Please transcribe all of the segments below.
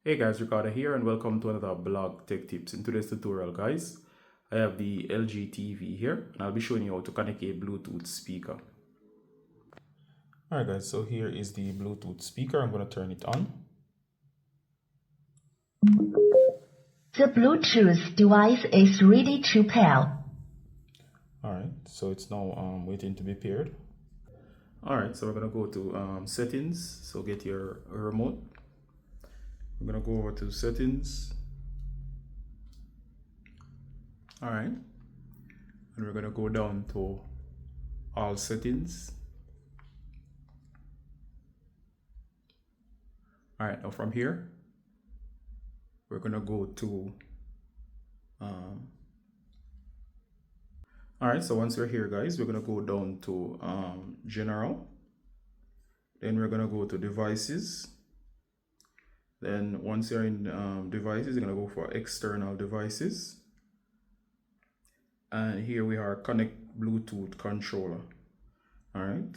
Hey guys, Ricardo here and welcome to another blog tech tips. In today's tutorial guys, I have the LG TV here and I'll be showing you how to connect a Bluetooth speaker. Alright guys, so here is the Bluetooth speaker. I'm going to turn it on. The Bluetooth device is ready to pair. Alright, so it's now waiting to be paired. Alright, so we're going to go to settings. So get your remote. I'm going to go over to settings. Alright, and we're going to go down to all settings. Alright, now from here we're going to go to alright, so once we're here guys, we're going to go down to general, then we're going to go to devices. Then once you're in devices, you're going to go for external devices. And here we are, connect Bluetooth controller. All right.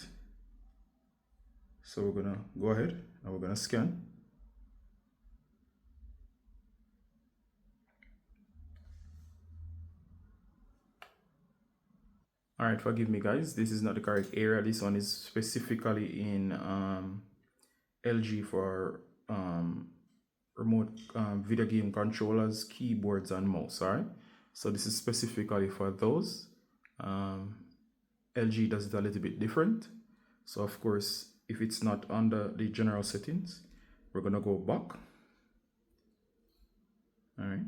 So we're going to go ahead and we're going to scan. All right, forgive me guys, this is not the correct area. This one is specifically in LG for remote video game controllers, keyboards and mouse. All right, so this is specifically for those. LG does it a little bit different. So of course, if it's not under the general settings, we're gonna go back. All right,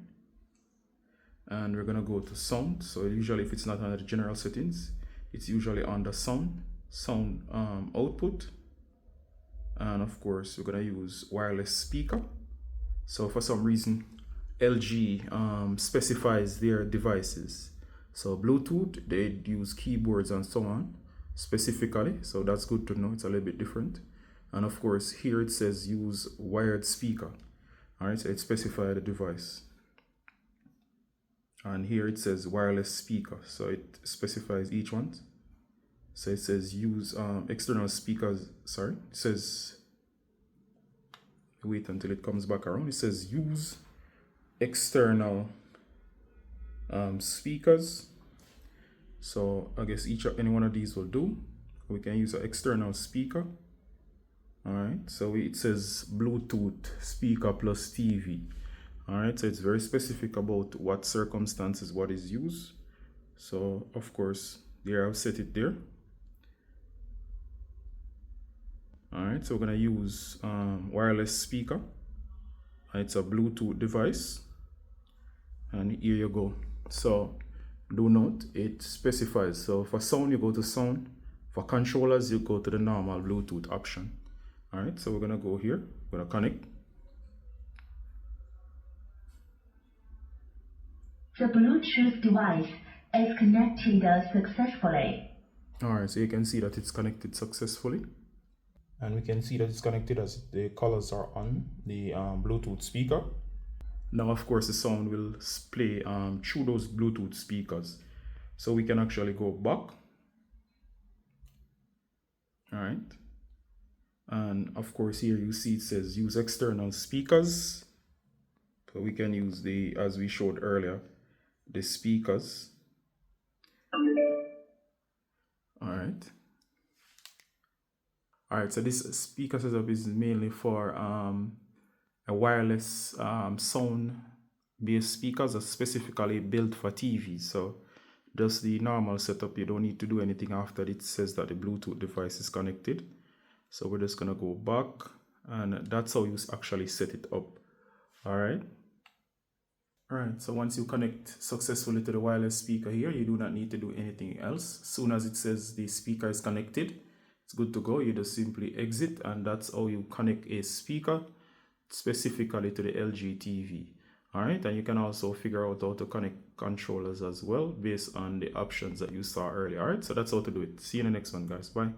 and we're gonna go to sound. So usually if it's not under the general settings, it's usually under sound output. And of course, we're gonna use wireless speaker. So for some reason, LG specifies their devices. So Bluetooth, they use keyboards and so on specifically. So that's good to know. It's a little bit different. And of course, here it says use wired speaker. All right, so it specifies the device. And here it says wireless speaker. So it specifies each one. So it says use external speakers. Sorry, it says, wait until it comes back around. It says use external speakers. So I guess any one of these will do. We can use an external speaker. All right, so it says Bluetooth speaker plus TV. All right, so it's very specific about what circumstances what is used. So of course there I've set it there. All right, so we're gonna use wireless speaker. It's a Bluetooth device, and here you go. So do note it specifies. So for sound you go to sound. For controllers you go to the normal Bluetooth option. All right, so we're gonna go here. We're gonna connect. The Bluetooth device is connected successfully. All right, so you can see that it's connected successfully. And we can see that it's connected as the colors are on the Bluetooth speaker. Now, of course, the sound will play through those Bluetooth speakers. So we can actually go back. All right. And of course, here you see it says use external speakers. So we can use the, as we showed earlier, the speakers. All right. All right, so this speaker setup is mainly for a wireless sound-based speakers are specifically built for TV. So just the normal setup, you don't need to do anything after it says that the Bluetooth device is connected. So we're just gonna go back, and that's how you actually set it up. All right. All right, so once you connect successfully to the wireless speaker here, you do not need to do anything else. As soon as it says the speaker is connected, it's good to go. You just simply exit, and that's how you connect a speaker specifically to the LG TV. All right, and you can also figure out how to connect controllers as well based on the options that you saw earlier. All right, so that's how to do it. See you in the next one, guys. Bye.